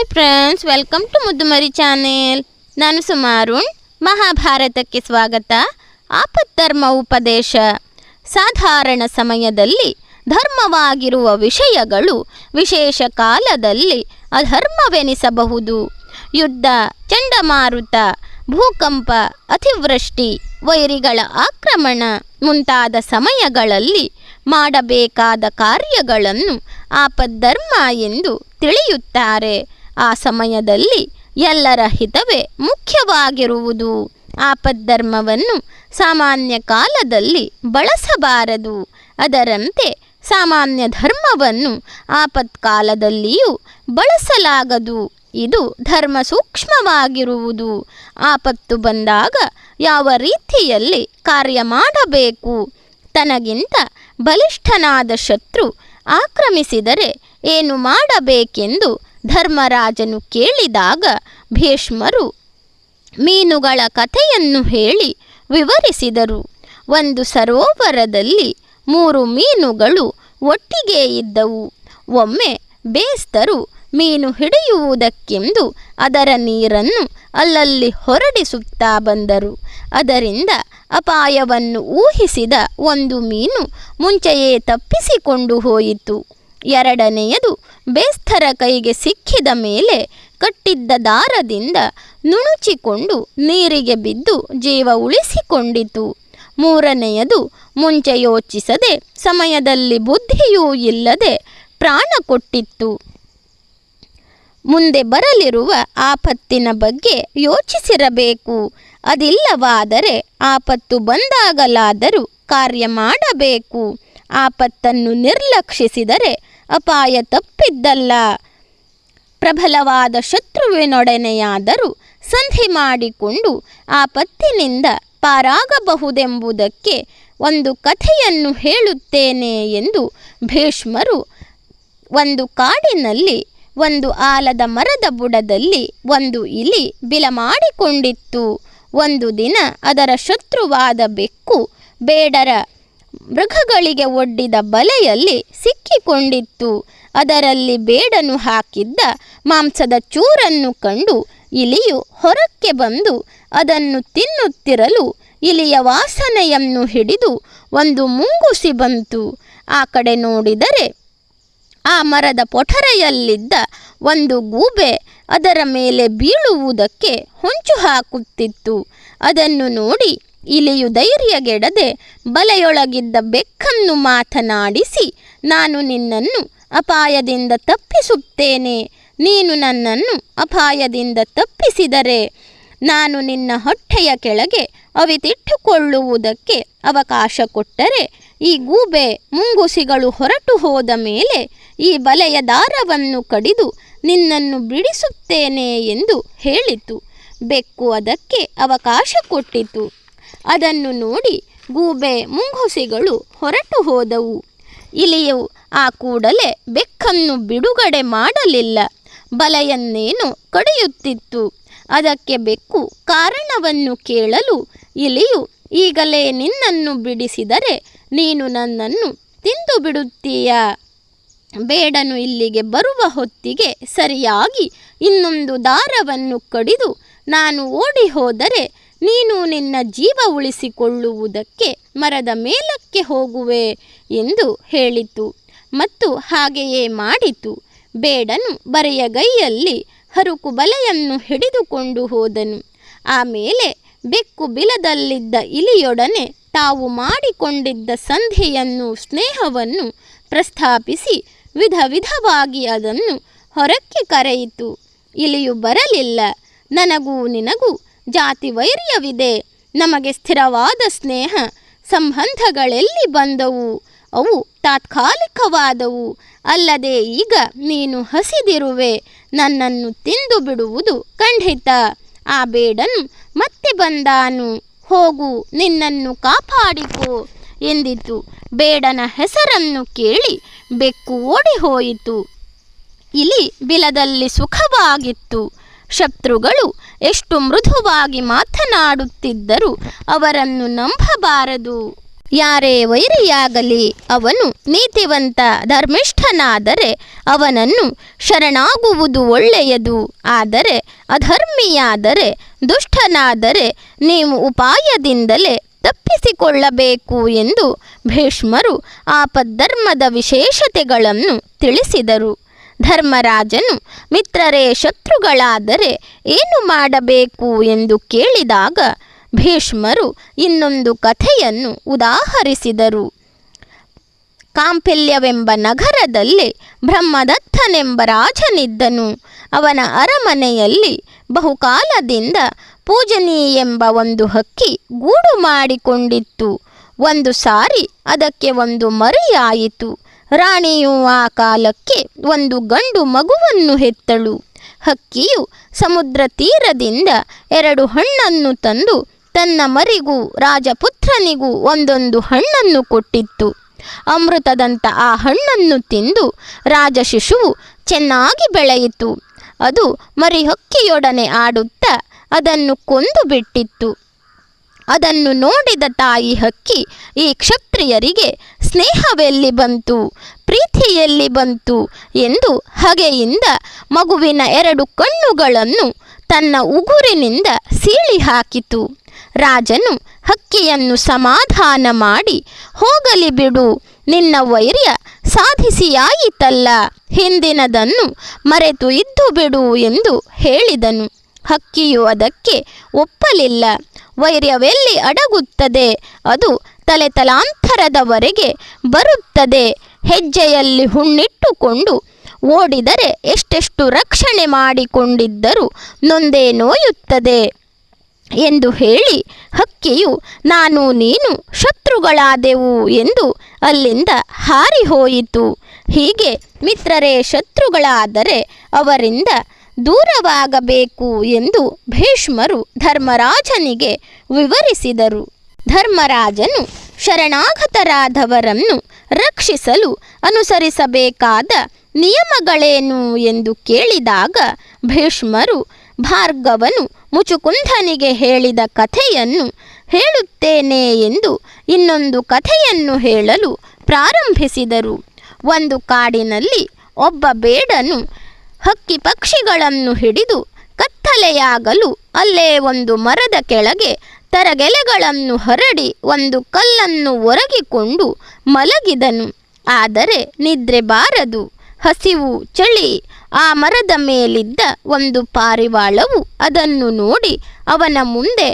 Hi friends, welcome to Muddumari channel. ನಾನು ಸುಮಾರುಣ್. ಮಹಾಭಾರತಕ್ಕೆ ಸ್ವಾಗತ. ಆಪದ್ಧರ್ಮ ಉಪದೇಶ. ಸಾಧಾರಣ ಸಮಯದಲ್ಲಿ ಧರ್ಮವಾಗಿರುವ ವಿಷಯಗಳು ವಿಶೇಷ ಕಾಲದಲ್ಲಿ ಅಧರ್ಮವೆನಿಸಬಹುದು. ಯುದ್ಧ, ಚಂಡಮಾರುತ, ಭೂಕಂಪ, ಅತಿವೃಷ್ಟಿ, ವೈರಿಗಳ ಆಕ್ರಮಣ ಮುಂತಾದ ಸಮಯಗಳಲ್ಲಿ ಮಾಡಬೇಕಾದ ಕಾರ್ಯಗಳನ್ನು ಆಪದ್ಧರ್ಮ ಎಂದು ತಿಳಿಯುತ್ತಾರೆ. ಆ ಸಮಯದಲ್ಲಿ ಎಲ್ಲರ ಹಿತವೇ ಮುಖ್ಯವಾಗಿರುವುದು. ಆಪದ್ಧರ್ಮವನ್ನು ಸಾಮಾನ್ಯ ಕಾಲದಲ್ಲಿ ಬಳಸಬಾರದು. ಅದರಂತೆ ಸಾಮಾನ್ಯ ಧರ್ಮವನ್ನು ಆಪತ್ಕಾಲದಲ್ಲಿಯೂ ಬಳಸಲಾಗದು. ಇದು ಧರ್ಮ ಸೂಕ್ಷ್ಮವಾಗಿರುವುದು. ಆಪತ್ತು ಬಂದಾಗ ಯಾವ ರೀತಿಯಲ್ಲಿ ಕಾರ್ಯ ಮಾಡಬೇಕು, ತನಗಿಂತ ಬಲಿಷ್ಠನಾದ ಶತ್ರು ಆಕ್ರಮಿಸಿದರೆ ಏನು ಮಾಡಬೇಕೆಂದು ಧರ್ಮರಾಜನು ಕೇಳಿದಾಗ ಭೀಷ್ಮರು ಮೀನುಗಳ ಕಥೆಯನ್ನು ಹೇಳಿ ವಿವರಿಸಿದರು. ಒಂದು ಸರೋವರದಲ್ಲಿ 3 ಮೀನುಗಳು ಒಟ್ಟಿಗೆ ಇದ್ದವು. ಒಮ್ಮೆ ಬೇಸ್ತರು ಮೀನು ಹಿಡಿಯುವುದಕ್ಕೆಂದು ಅದರ ನೀರನ್ನು ಅಲ್ಲಲ್ಲಿ ಹೊರಡಿಸುತ್ತಾ ಬಂದರು. ಅದರಿಂದ ಅಪಾಯವನ್ನು ಊಹಿಸಿದ ಒಂದು ಮೀನು ಮುಂಚೆಯೇ ತಪ್ಪಿಸಿಕೊಂಡು ಹೋಯಿತು. ಎರಡನೆಯದು ಬೇಸ್ತರ ಕೈಗೆ ಸಿಕ್ಕಿದ ಮೇಲೆ ಕಟ್ಟಿದ್ದ ದಾರದಿಂದ ನುಣುಚಿಕೊಂಡು ನೀರಿಗೆ ಬಿದ್ದು ಜೀವ ಉಳಿಸಿಕೊಂಡಿತು. ಮೂರನೆಯದು ಮುಂಚೆ ಯೋಚಿಸದೆ ಸಮಯದಲ್ಲಿ ಬುದ್ಧಿಯೂ ಇಲ್ಲದೆ ಪ್ರಾಣ ಕೊಟ್ಟಿತ್ತು. ಮುಂದೆ ಬರಲಿರುವ ಆಪತ್ತಿನ ಬಗ್ಗೆ ಯೋಚಿಸಿರಬೇಕು. ಅದಿಲ್ಲವಾದರೆ ಆಪತ್ತು ಬಂದಾಗಲಾದರೂ ಕಾರ್ಯ ಮಾಡಬೇಕು. ಆಪತ್ತನ್ನು ನಿರ್ಲಕ್ಷಿಸಿದರೆ ಅಪಾಯ ತಪ್ಪಿದ್ದಲ್ಲ. ಪ್ರಬಲವಾದ ಶತ್ರುವಿನೊಡನೆಯಾದರೂ ಸಂಧಿ ಮಾಡಿಕೊಂಡು ಆಪತ್ತಿನಿಂದ ಪಾರಾಗಬಹುದೆಂಬುದಕ್ಕೆ ಒಂದು ಕಥೆಯನ್ನು ಹೇಳುತ್ತೇನೆ ಎಂದು ಭೀಷ್ಮರು. ಒಂದು ಕಾಡಿನಲ್ಲಿ ಒಂದು ಆಲದ ಮರದ ಬುಡದಲ್ಲಿ ಒಂದು ಇಲಿ ಬಿಲ ಮಾಡಿಕೊಂಡಿತ್ತು. ಒಂದು ದಿನ ಅದರ ಶತ್ರುವಾದ ಬೆಕ್ಕು ಬೇಡರ ಮೃಗಗಳಿಗೆ ಒಡ್ಡಿದ ಬಲೆಯಲ್ಲಿ ಸಿಕ್ಕಿಕೊಂಡಿತ್ತು. ಅದರಲ್ಲಿ ಬೇಡನು ಹಾಕಿದ್ದ ಮಾಂಸದ ಚೂರನ್ನು ಕಂಡು ಇಲಿಯು ಹೊರಕ್ಕೆ ಬಂದು ಅದನ್ನು ತಿನ್ನುತ್ತಿರಲು ಇಲಿಯ ವಾಸನೆಯನ್ನು ಹಿಡಿದು ಒಂದು ಮುಂಗುಸಿ ಬಂತು. ಆ ಕಡೆ ನೋಡಿದರೆ ಆ ಮರದ ಪೊಠರೆಯಲ್ಲಿದ್ದ ಒಂದು ಗೂಬೆ ಅದರ ಮೇಲೆ ಬೀಳುವುದಕ್ಕೆ ಹೊಂಚು ಹಾಕುತ್ತಿತ್ತು. ಅದನ್ನು ನೋಡಿ ಇಲಿಯು ಧೈರ್ಯಗೆಡದೆ ಬಲೆಯೊಳಗಿದ್ದ ಬೆಕ್ಕನ್ನು ಮಾತನಾಡಿಸಿ, ನಾನು ನಿನ್ನನ್ನು ಅಪಾಯದಿಂದ ತಪ್ಪಿಸುತ್ತೇನೆ. ನೀನು ನನ್ನನ್ನು ಅಪಾಯದಿಂದ ತಪ್ಪಿಸಿದರೆ ನಾನು ನಿನ್ನ ಹೊಟ್ಟೆಯ ಕೆಳಗೆ ಅವಿತಿಟ್ಟುಕೊಳ್ಳುವುದಕ್ಕೆ ಅವಕಾಶ ಕೊಟ್ಟರೆ ಈ ಗೂಬೆ ಮುಂಗುಸಿಗಳು ಹೊರಟು ಹೋದ ಮೇಲೆ ಈ ಬಲೆಯ ದಾರವನ್ನು ಕಡಿದು ನಿನ್ನನ್ನು ಬಿಡಿಸುತ್ತೇನೆ ಎಂದು ಹೇಳಿತು. ಬೆಕ್ಕು ಅದಕ್ಕೆ ಅವಕಾಶ ಕೊಟ್ಟಿತು. ಅದನ್ನು ನೋಡಿ ಗೂಬೆ ಮುಂಗುಸಿಗಳು ಹೊರಟು ಹೋದವು. ಇಲಿಯು ಆ ಕೂಡಲೇ ಬೆಕ್ಕನ್ನು ಬಿಡುಗಡೆ ಮಾಡಲಿಲ್ಲ. ಬಲೆಯನ್ನೇನು ಕಡಿಯುತ್ತಿತ್ತು. ಅದಕ್ಕೆ ಬೆಕ್ಕು ಕಾರಣವನ್ನು ಕೇಳಲು ಇಲಿಯು, ಈಗಲೇ ನಿನ್ನನ್ನು ಬಿಡಿಸಿದರೆ ನೀನು ನನ್ನನ್ನು ತಿಂದು ಬಿಡುತ್ತೀಯಾ? ಬೇಡನು ಇಲ್ಲಿಗೆ ಬರುವ ಹೊತ್ತಿಗೆ ಸರಿಯಾಗಿ ಇನ್ನೊಂದು ದಾರವನ್ನು ಕಡಿದು ನಾನು ಓಡಿ ಹೋದರೆ ನೀನು ನಿನ್ನ ಜೀವ ಉಳಿಸಿಕೊಳ್ಳುವುದಕ್ಕೆ ಮರದ ಮೇಲಕ್ಕೆ ಹೋಗುವೆ ಎಂದು ಹೇಳಿತು. ಮತ್ತು ಹಾಗೆಯೇ ಮಾಡಿತು. ಬೇಡನು ಬರೆಯಗೈಯಲ್ಲಿ ಹರುಕು ಬಲೆಯನ್ನು ಹಿಡಿದುಕೊಂಡು ಹೋದನು. ಆಮೇಲೆ ಬೆಕ್ಕು ಬಿಲದಲ್ಲಿದ್ದ ಇಲಿಯೊಡನೆ ತಾವು ಮಾಡಿಕೊಂಡಿದ್ದ ಸಂಧಿಯನ್ನು, ಸ್ನೇಹವನ್ನು ಪ್ರಸ್ತಾಪಿಸಿ ವಿಧವಾಗಿ ಅದನ್ನು ಹೊರಕ್ಕೆ ಕರೆಯಿತು. ಇಲಿಯು ಬರಲಿಲ್ಲ. ನನಗೂ ನಿನಗೂ ಜಾತಿ ವೈರ್ಯವಿದೆ. ನಮಗೆ ಸ್ಥಿರವಾದ ಸ್ನೇಹ ಸಂಬಂಧಗಳೆಲ್ಲಿ ಬಂದವು? ಅವು ತಾತ್ಕಾಲಿಕವಾದವು. ಅಲ್ಲದೆ ಈಗ ನೀನು ಹಸಿದಿರುವೆ. ನನ್ನನ್ನು ತಿಂದು ಬಿಡುವುದು ಖಂಡಿತ. ಆ ಬೇಡನು ಮತ್ತೆ ಬಂದಾನು. ಹೋಗು, ನಿನ್ನನ್ನು ಕಾಪಾಡಿಕೋ ಎಂದಿತು. ಬೇಡನ ಹೆಸರನ್ನು ಕೇಳಿ ಬೆಕ್ಕು ಓಡಿ ಹೋಯಿತು. ಇಲಿ ಬಿಲದಲ್ಲಿ ಸುಖವಾಗಿತ್ತು. ಶತ್ರುಗಳು ಎಷ್ಟು ಮೃದುವಾಗಿ ಮಾತನಾಡುತ್ತಿದ್ದರೂ ಅವರನ್ನು ನಂಬಬಾರದು. ಯಾರೇ ವೈರಿಯಾಗಲಿ ಅವನು ನೀತಿವಂತ ಧರ್ಮಿಷ್ಠನಾದರೆ ಅವನನ್ನು ಶರಣಾಗುವುದು ಒಳ್ಳೆಯದು. ಆದರೆ ಅಧರ್ಮಿಯಾದರೆ ದುಷ್ಟನಾದರೆ ನೀವು ಉಪಾಯದಿಂದಲೇ ತಪ್ಪಿಸಿಕೊಳ್ಳಬೇಕು ಎಂದು ಭೀಷ್ಮರು ಆಪದ್ಧರ್ಮದ ವಿಶೇಷತೆಗಳನ್ನು ತಿಳಿಸಿದರು. ಧರ್ಮರಾಜನು ಮಿತ್ರರೇ ಶತ್ರುಗಳಾದರೆ ಏನು ಮಾಡಬೇಕು ಎಂದು ಕೇಳಿದಾಗ ಭೀಷ್ಮರು ಇನ್ನೊಂದು ಕಥೆಯನ್ನು ಉದಾಹರಿಸಿದರು. ಕಾಂಪಿಲ್ಯವೆಂಬ ನಗರದಲ್ಲಿ ಬ್ರಹ್ಮದತ್ತನೆಂಬ ರಾಜನಿದ್ದನು. ಅವನ ಅರಮನೆಯಲ್ಲಿ ಬಹುಕಾಲದಿಂದ ಪೂಜನೀ ಎಂಬ ಒಂದು ಹಕ್ಕಿ ಗೂಡು ಮಾಡಿಕೊಂಡಿತ್ತು. ಒಂದು ಸಾರಿ ಅದಕ್ಕೆ ಒಂದು ಮರಿಯಾಯಿತು. ರಾಣಿಯು ಆ ಕಾಲಕ್ಕೆ ಒಂದು ಗಂಡು ಮಗುವನ್ನು ಹೆತ್ತಳು. ಹಕ್ಕಿಯು ಸಮುದ್ರ ತೀರದಿಂದ 2 ಹಣ್ಣನ್ನು ತಂದು ತನ್ನ ಮರಿಗೂ ರಾಜಪುತ್ರನಿಗೂ ಒಂದೊಂದು ಹಣ್ಣನ್ನು ಕೊಟ್ಟಿತ್ತು. ಅಮೃತದಂಥ ಆ ಹಣ್ಣನ್ನು ತಿಂದು ರಾಜಶಿಶುವು ಚೆನ್ನಾಗಿ ಬೆಳೆಯಿತು. ಅದು ಮರಿಹಕ್ಕಿಯೊಡನೆ ಆಡುತ್ತಾ ಅದನ್ನು ಕೊಂದು ಬಿಟ್ಟಿತ್ತು. ಅದನ್ನು ನೋಡಿದ ತಾಯಿ ಹಕ್ಕಿ ಈ ಕ್ಷತ್ರಿಯರಿಗೆ ಸ್ನೇಹವೆಲ್ಲಿ ಬಂತು, ಪ್ರೀತಿಯಲ್ಲಿ ಬಂತು ಎಂದು ಹಗೆಯಿಂದ ಮಗುವಿನ 2 ಕಣ್ಣುಗಳನ್ನು ತನ್ನ ಉಗುರಿನಿಂದ ಸೀಳಿ ಹಾಕಿತು. ರಾಜನು ಹಕ್ಕಿಯನ್ನು ಸಮಾಧಾನ ಮಾಡಿ, ಹೋಗಲಿ ಬಿಡು, ನಿನ್ನ ವೈರ್ಯ ಸಾಧಿಸಿಯಾಯಿತಲ್ಲ, ಹಿಂದಿನದನ್ನು ಮರೆತು ಇದ್ದು ಬಿಡು ಎಂದು ಹೇಳಿದನು. ಹಕ್ಕಿಯು ಅದಕ್ಕೆ ಒಪ್ಪಲಿಲ್ಲ. ವೈರ್ಯವೆಲ್ಲಿ ಅಡಗುತ್ತದೆ, ಅದು ತಲೆತಲಾಂತರದವರೆಗೆ ಬರುತ್ತದೆ. ಹೆಜ್ಜೆಯಲ್ಲಿ ಹುಣ್ಣಿಟ್ಟುಕೊಂಡು ಓಡಿದರೆ ಎಷ್ಟೆಷ್ಟು ರಕ್ಷಣೆ ಮಾಡಿಕೊಂಡಿದ್ದರೂ ನೊಂದೇ ನೋಯುತ್ತದೆ ಎಂದು ಹೇಳಿ ಹಕ್ಕಿಯು ನಾನು ನೀನು ಶತ್ರುಗಳಾದೆವು ಎಂದು ಅಲ್ಲಿಂದ ಹಾರಿ ಹೋಯಿತು. ಹೀಗೆ ಮಿತ್ರರೇ ಶತ್ರುಗಳಾದರೆ ಅವರಿಂದ ದೂರವಾಗಬೇಕು ಎಂದು ಭೀಷ್ಮರು ಧರ್ಮರಾಜನಿಗೆ ವಿವರಿಸಿದರು. ಧರ್ಮರಾಜನು ಶರಣಾಗತರಾದವರನ್ನು ರಕ್ಷಿಸಲು ಅನುಸರಿಸಬೇಕಾದ ನಿಯಮಗಳೇನು ಎಂದು ಕೇಳಿದಾಗ ಭೀಷ್ಮರು ಭಾರ್ಗವನು ಮುಚುಕುಂದನಿಗೆ ಹೇಳಿದ ಕಥೆಯನ್ನು ಹೇಳುತ್ತೇನೆ ಎಂದು ಇನ್ನೊಂದು ಕಥೆಯನ್ನು ಹೇಳಲು ಪ್ರಾರಂಭಿಸಿದರು. ಒಂದು ಕಾಡಿನಲ್ಲಿ ಒಬ್ಬ ಬೇಡನು ಹಕ್ಕಿ ಪಕ್ಷಿಗಳನ್ನು ಹಿಡಿದು ಕತ್ತಲೆಯಾಗಲು ಅಲ್ಲೇ ಒಂದು ಮರದ ಕೆಳಗೆ ತರಗೆಲೆಗಳನ್ನು ಹರಡಿ ಒಂದು ಕಲ್ಲನ್ನು ಒರಗಿಕೊಂಡು ಮಲಗಿದನು. ಆದರೆ ನಿದ್ರೆ ಬಾರದು. ಹಸಿವು, ಚಳಿ. ಆ ಮರದ ಮೇಲಿದ್ದ ಒಂದು ಪಾರಿವಾಳವು ಅದನ್ನು ನೋಡಿ ಅವನ ಮುಂದೆ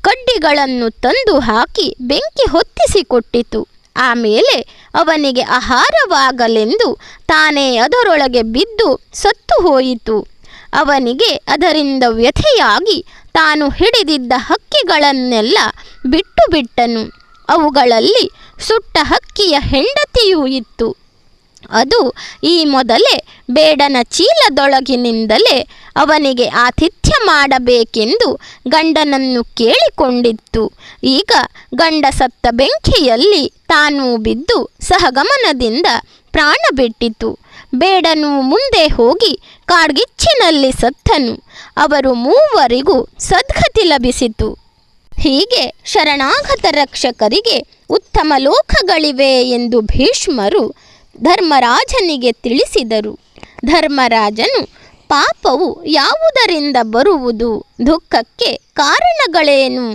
ಕಡ್ಡಿಗಳನ್ನು ತಂದು ಹಾಕಿ ಬೆಂಕಿ ಹೊತ್ತಿಸಿಕೊಟ್ಟಿತು. ಆಮೇಲೆ ಅವನಿಗೆ ಆಹಾರವಾಗಲೆಂದು ತಾನೇ ಅದರೊಳಗೆ ಬಿದ್ದು ಸತ್ತು ಹೋಯಿತು. ಅವನಿಗೆ ಅದರಿಂದ ವ್ಯಥೆಯಾಗಿ ತಾನು ಹಿಡಿದಿದ್ದ ಹಕ್ಕಿಗಳನ್ನೆಲ್ಲ ಬಿಟ್ಟು ಬಿಟ್ಟನು. ಅವುಗಳಲ್ಲಿ ಸುಟ್ಟ ಹಕ್ಕಿಯ ಹೆಂಡತಿಯೂ ಇತ್ತು. ಅದು ಈ ಮೊದಲೇ ಬೇಡನ ಚೀಲದೊಳಗಿನಿಂದಲೇ ಅವನಿಗೆ ಆತಿಥ್ಯ ಮಾಡಬೇಕೆಂದು ಗಂಡನನ್ನು ಕೇಳಿಕೊಂಡಿತ್ತು. ಈಗ ಗಂಡ ಸತ್ತ ಬೆಂಕಿಯಲ್ಲಿ ತಾನೂ ಬಿದ್ದು ಸಹಗಮನದಿಂದ ಪ್ರಾಣ ಬಿಟ್ಟಿತು. ಬೇಡನು ಮುಂದೆ ಹೋಗಿ ಕಾಡ್ಗಿಚ್ಚಿನಲ್ಲಿ ಸತ್ತನು. ಅವರು ಮೂವರಿಗೂ ಸದ್ಗತಿ ಲಭಿಸಿತು. ಹೀಗೆ ಶರಣಾಗತ ರಕ್ಷಕರಿಗೆ ಉತ್ತಮ ಲೋಕಗಳಿವೆ ಎಂದು ಭೀಷ್ಮರು ಧರ್ಮರಾಜನಿಗೆ ತಿಳಿಸಿದರು. ಧರ್ಮರಾಜನು ಪಾಪವು ಯಾವುದರಿಂದ ಬರುವುದು, ದುಃಖಕ್ಕೆ ಕಾರಣಗಳೇನು,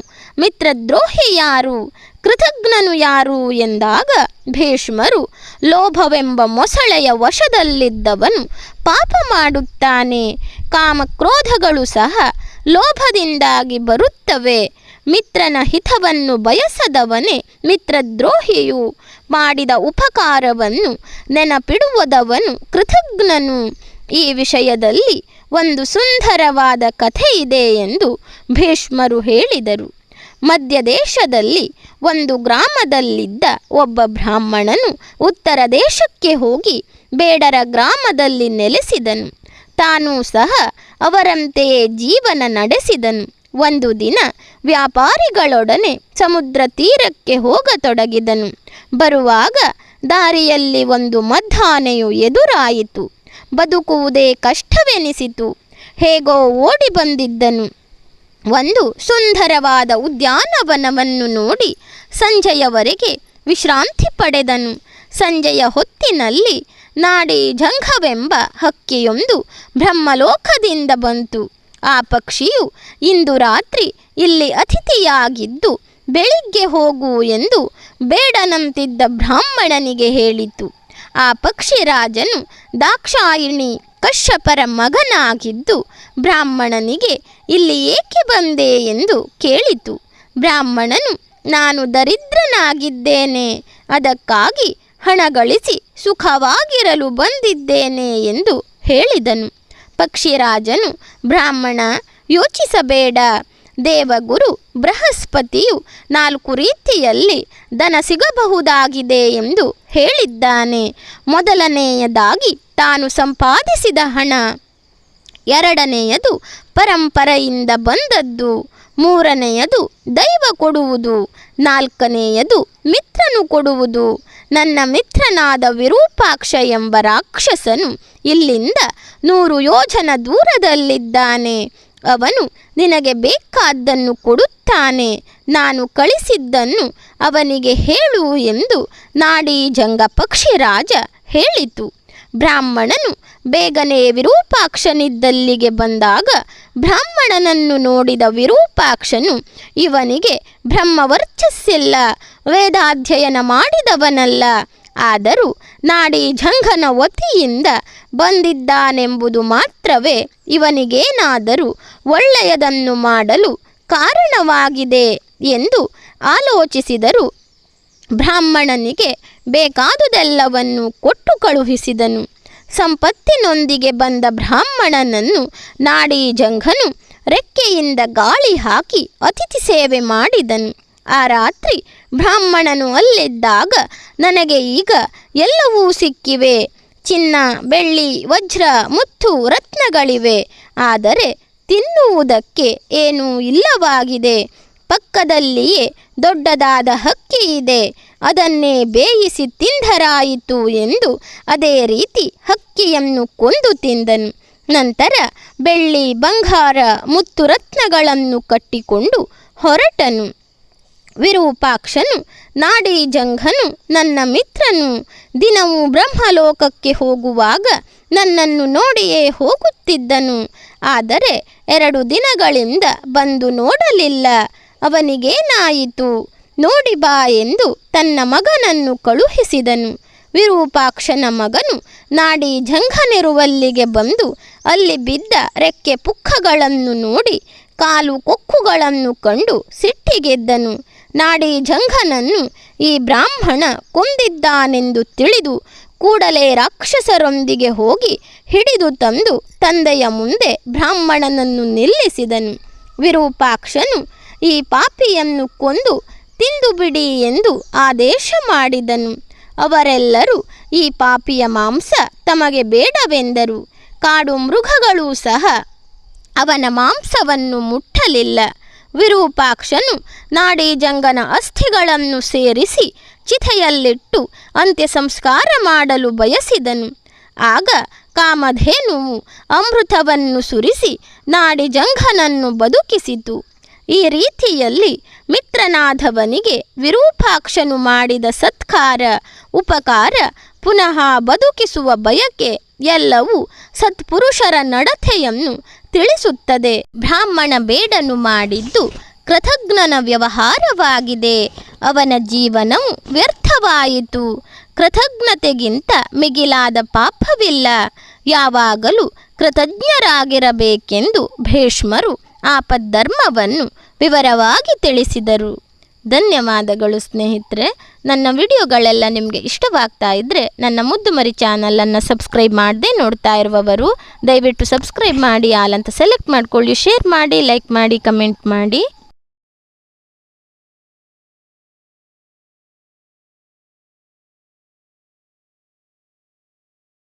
ಮಿತ್ರದ್ರೋಹಿ ಯಾರು, ಕೃತಜ್ಞನು ಯಾರು ಎಂದಾಗ ಭೀಷ್ಮರು ಲೋಭವೆಂಬ ಮೊಸಳೆಯ ವಶದಲ್ಲಿದ್ದವನು ಪಾಪ ಮಾಡುತ್ತಾನೆ. ಕಾಮಕ್ರೋಧಗಳು ಸಹ ಲೋಭದಿಂದಾಗಿ ಬರುತ್ತವೆ. ಮಿತ್ರನ ಹಿತವನ್ನು ಬಯಸದವನೇ ಮಿತ್ರದ್ರೋಹಿಯು. ಮಾಡಿದ ಉಪಕಾರವನ್ನು ನೆನಪಿಡುವುದವನು ಕೃತಜ್ಞನು. ಈ ವಿಷಯದಲ್ಲಿ ಒಂದು ಸುಂದರವಾದ ಕಥೆ ಇದೆ ಎಂದು ಭೀಷ್ಮರು ಹೇಳಿದರು. ಮಧ್ಯ ದೇಶದಲ್ಲಿ ಒಂದು ಗ್ರಾಮದಲ್ಲಿದ್ದ ಒಬ್ಬ ಬ್ರಾಹ್ಮಣನು ಉತ್ತರ ದೇಶಕ್ಕೆ ಹೋಗಿ ಬೇಡರ ಗ್ರಾಮದಲ್ಲಿ ನೆಲೆಸಿದನು. ತಾನೂ ಸಹ ಅವರಂತೆಯೇ ಜೀವನ ನಡೆಸಿದನು. ಒಂದು ದಿನ ವ್ಯಾಪಾರಿಗಳೊಡನೆ ಸಮುದ್ರ ತೀರಕ್ಕೆ ಹೋಗತೊಡಗಿದನು. ಬರುವಾಗ ದಾರಿಯಲ್ಲಿ ಒಂದು ಮದ್ದಾನೆಯು ಎದುರಾಯಿತು. ಬದುಕುವುದೇ ಕಷ್ಟವೆನಿಸಿತು. ಹೇಗೋ ಓಡಿ ಬಂದಿದ್ದನು. ಒಂದು ಸುಂದರವಾದ ಉದ್ಯಾನವನವನ್ನು ನೋಡಿ ಸಂಜೆಯವರೆಗೆ ವಿಶ್ರಾಂತಿ ಪಡೆದನು. ಸಂಜೆಯ ಹೊತ್ತಿನಲ್ಲಿ ನಾಡಿ ಜಂಘವೆಂಬ ಹಕ್ಕಿಯೊಂದು ಬ್ರಹ್ಮಲೋಕದಿಂದ ಬಂತು. ಆ ಪಕ್ಷಿಯು ಇಂದು ರಾತ್ರಿ ಇಲ್ಲಿ ಅತಿಥಿಯಾಗಿದ್ದು ಬೆಳಿಗ್ಗೆ ಹೋಗು ಎಂದು ಬೇಡನಂತಿದ್ದ ಬ್ರಾಹ್ಮಣನಿಗೆ ಹೇಳಿತು. ಆ ಪಕ್ಷಿರಾಜನು ದಾಕ್ಷಾಯಿಣಿ ಕಶ್ಯಪರ ಮಗನಾಗಿದ್ದು ಬ್ರಾಹ್ಮಣನಿಗೆ ಇಲ್ಲಿ ಏಕೆ ಬಂದೆ ಎಂದು ಕೇಳಿತು. ಬ್ರಾಹ್ಮಣನು, ನಾನು ದರಿದ್ರನಾಗಿದ್ದೇನೆ, ಅದಕ್ಕಾಗಿ ಹಣ ಗಳಿಸಿ ಸುಖವಾಗಿರಲು ಬಂದಿದ್ದೇನೆ ಎಂದು ಹೇಳಿದನು. ಪಕ್ಷಿರಾಜನು, ಬ್ರಾಹ್ಮಣ, ಯೋಚಿಸಬೇಡ. ದೇವಗುರು ಬೃಹಸ್ಪತಿಯು 4 ರೀತಿಯಲ್ಲಿ ಧನ ಸಿಗಬಹುದಾಗಿದೆ ಎಂದು ಹೇಳಿದ್ದಾನೆ. ಮೊದಲನೆಯದಾಗಿ ತಾನು ಸಂಪಾದಿಸಿದ ಹಣ, ಎರಡನೆಯದು ಪರಂಪರೆಯಿಂದ ಬಂದದ್ದು, ಮೂರನೆಯದು ದೈವ ಕೊಡುವುದು, ನಾಲ್ಕನೆಯದು ಮಿತ್ರನು ಕೊಡುವುದು. ನನ್ನ ಮಿತ್ರನಾದ ವಿರೂಪಾಕ್ಷ ಎಂಬ ರಾಕ್ಷಸನು ಇಲ್ಲಿಂದ 100 ಯೋಜನ ದೂರದಲ್ಲಿದ್ದಾನೆ. ಅವನು ನಿನಗೆ ಬೇಕಾದ್ದನ್ನು ಕೊಡುತ್ತಾನೆ. ನಾನು ಕಳಿಸಿದ್ದನ್ನು ಅವನಿಗೆ ಹೇಳು ಎಂದು ನಾಡಿ ಜಂಗ ಪಕ್ಷಿರಾಜ ಹೇಳಿತು. ಬ್ರಾಹ್ಮಣನು ಬೇಗನೆ ವಿರೂಪಾಕ್ಷನಿದ್ದಲ್ಲಿಗೆ ಬಂದಾಗ ಬ್ರಾಹ್ಮಣನನ್ನು ನೋಡಿದ ವಿರೂಪಾಕ್ಷನು, ಇವನಿಗೆ ಬ್ರಹ್ಮವರ್ಚಸ್ಸಿಲ್ಲ, ವೇದಾಧ್ಯಯನ ಮಾಡಿದವನಲ್ಲ, ಆದರೂ ನಾಡಿ ಜಂಘನ ವತಿಯಿಂದ ಬಂದಿದ್ದಾನೆಂಬುದು ಮಾತ್ರವೇ ಇವನಿಗೇನಾದರೂ ಒಳ್ಳೆಯದನ್ನು ಮಾಡಲು ಕಾರಣವಾಗಿದೆ ಎಂದು ಆಲೋಚಿಸಿದರು. ಬ್ರಾಹ್ಮಣನಿಗೆ ಬೇಕಾದುದೆಲ್ಲವನ್ನು ಕೊಟ್ಟು ಕಳುಹಿಸಿದನು. ಸಂಪತ್ತಿನೊಂದಿಗೆ ಬಂದ ಬ್ರಾಹ್ಮಣನನ್ನು ನಾಡಿ ಜಂಘನು ರೆಕ್ಕೆಯಿಂದ ಗಾಳಿ ಹಾಕಿ ಅತಿಥಿ ಸೇವೆ ಮಾಡಿದನು. ಆ ರಾತ್ರಿ ಬ್ರಾಹ್ಮಣನು ಅಲ್ಲಿದ್ದಾಗ, ನನಗೆ ಈಗ ಎಲ್ಲವೂ ಸಿಕ್ಕಿವೆ, ಚಿನ್ನ, ಬೆಳ್ಳಿ, ವಜ್ರ, ಮುತ್ತು, ರತ್ನಗಳಿವೆ, ಆದರೆ ತಿನ್ನುವುದಕ್ಕೆ ಏನೂ ಇಲ್ಲವಾಗಿದೆ. ಪಕ್ಕದಲ್ಲಿಯೇ ದೊಡ್ಡದಾದ ಹಕ್ಕಿ ಇದೆ, ಅದನ್ನೇ ಬೇಯಿಸಿ ತಿಂದರಾಯಿತು ಎಂದು ಅದೇ ರೀತಿ ಹಕ್ಕಿಯನ್ನು ಕೊಂದು ತಿಂದನು. ನಂತರ ಬೆಳ್ಳಿ, ಬಂಗಾರ, ಮುತ್ತು, ರತ್ನಗಳನ್ನು ಕಟ್ಟಿಕೊಂಡು ಹೊರಟನು. ವಿರೂಪಾಕ್ಷನು, ನಾಡಿ ಜಂಘನು ನನ್ನ ಮಿತ್ರನು, ದಿನವೂ ಬ್ರಹ್ಮಲೋಕಕ್ಕೆ ಹೋಗುವಾಗ ನನ್ನನ್ನು ನೋಡಿಯೇ ಹೋಗುತ್ತಿದ್ದನು. ಆದರೆ 2 ದಿನಗಳಿಂದ ಬಂದು ನೋಡಲಿಲ್ಲ. ಅವನಿಗೇನಾಯಿತು ನೋಡಿ ಬಾ ಎಂದು ತನ್ನ ಮಗನನ್ನು ಕಳುಹಿಸಿದನು. ವಿರೂಪಾಕ್ಷನ ಮಗನು ನಾಡಿ ಜಂಘನಿರುವಲ್ಲಿಗೆ ಬಂದು ಅಲ್ಲಿ ಬಿದ್ದ ರೆಕ್ಕೆ ಪುಕ್ಕಗಳನ್ನು ನೋಡಿ ಕಾಲು ಕೊಕ್ಕುಗಳನ್ನು ಕಂಡು ಸಿಟ್ಟಿಗೆದ್ದನು. ನಾಡಿ ಜಂಘನನ್ನು ಈ ಬ್ರಾಹ್ಮಣ ಕೊಂದಿದ್ದಾನೆಂದು ತಿಳಿದು ಕೂಡಲೇ ರಾಕ್ಷಸರೊಂದಿಗೆ ಹೋಗಿ ಹಿಡಿದು ತಂದು ತಂದೆಯ ಮುಂದೆ ಬ್ರಾಹ್ಮಣನನ್ನು ನಿಲ್ಲಿಸಿದನು. ವಿರೂಪಾಕ್ಷನು ಈ ಪಾಪಿಯನ್ನು ಕೊಂದು ತಿಂದು ಬಿಡಿ ಎಂದು ಆದೇಶ ಮಾಡಿದನು. ಅವರೆಲ್ಲರೂ ಈ ಪಾಪಿಯ ಮಾಂಸ ತಮಗೆ ಬೇಡವೆಂದರು. ಕಾಡು ಮೃಗಗಳೂ ಸಹ ಅವನ ಮಾಂಸವನ್ನು ಮುಟ್ಟಲಿಲ್ಲ. ವಿರೂಪಾಕ್ಷನು ನಾಡಿ ಜಂಗನ ಅಸ್ಥಿಗಳನ್ನು ಸೇರಿಸಿ ಚಿತೆಯಲ್ಲಿಟ್ಟು ಅಂತ್ಯ ಸಂಸ್ಕಾರ ಮಾಡಲು ಬಯಸಿದನು. ಆಗ ಕಾಮಧೇನುವು ಅಮೃತವನ್ನು ಸುರಿಸಿ ನಾಡಿ ಜಂಘನನ್ನು ಬದುಕಿಸಿತು. ಈ ರೀತಿಯಲ್ಲಿ ಮಿತ್ರನಾದವನಿಗೆ ವಿರೂಪಾಕ್ಷನು ಮಾಡಿದ ಸತ್ಕಾರ, ಉಪಕಾರ, ಪುನಃ ಬದುಕಿಸುವ ಬಯಕೆ ಎಲ್ಲವೂ ಸತ್ಪುರುಷರ ನಡತೆಯನ್ನು ತಿಳಿಸುತ್ತದೆ. ಬ್ರಾಹ್ಮಣ ಬೇಡನು ಮಾಡಿದ್ದು ಕೃತಜ್ಞನ ವ್ಯವಹಾರವಾಗಿದೆ. ಅವನ ಜೀವನವು ವ್ಯರ್ಥವಾಯಿತು. ಕೃತಜ್ಞತೆಗಿಂತ ಮಿಗಿಲಾದ ಪಾಪವಿಲ್ಲ. ಯಾವಾಗಲೂ ಕೃತಜ್ಞರಾಗಿರಬೇಕೆಂದು ಭೀಷ್ಮರು ಆಪದ್ಧರ್ಮವನ್ನು ವಿವರವಾಗಿ ತಿಳಿಸಿದರು. ಧನ್ಯವಾದಗಳು ಸ್ನೇಹಿತರೆ. ನನ್ನ ವಿಡಿಯೋಗಳೆಲ್ಲ ನಿಮಗೆ ಇಷ್ಟವಾಗ್ತಾ ಇದ್ದರೆ ನನ್ನ ಮುದ್ದು ಮರಿ ಚಾನಲನ್ನು ಸಬ್ಸ್ಕ್ರೈಬ್ ಮಾಡದೆ ನೋಡ್ತಾ ಇರುವವರು ದಯವಿಟ್ಟು ಸಬ್ಸ್ಕ್ರೈಬ್ ಮಾಡಿ, ಆಲ್ ಅಂತ ಸೆಲೆಕ್ಟ್ ಮಾಡಿಕೊಳ್ಳಿ, ಶೇರ್ ಮಾಡಿ, ಲೈಕ್ ಮಾಡಿ, ಕಮೆಂಟ್ ಮಾಡಿ.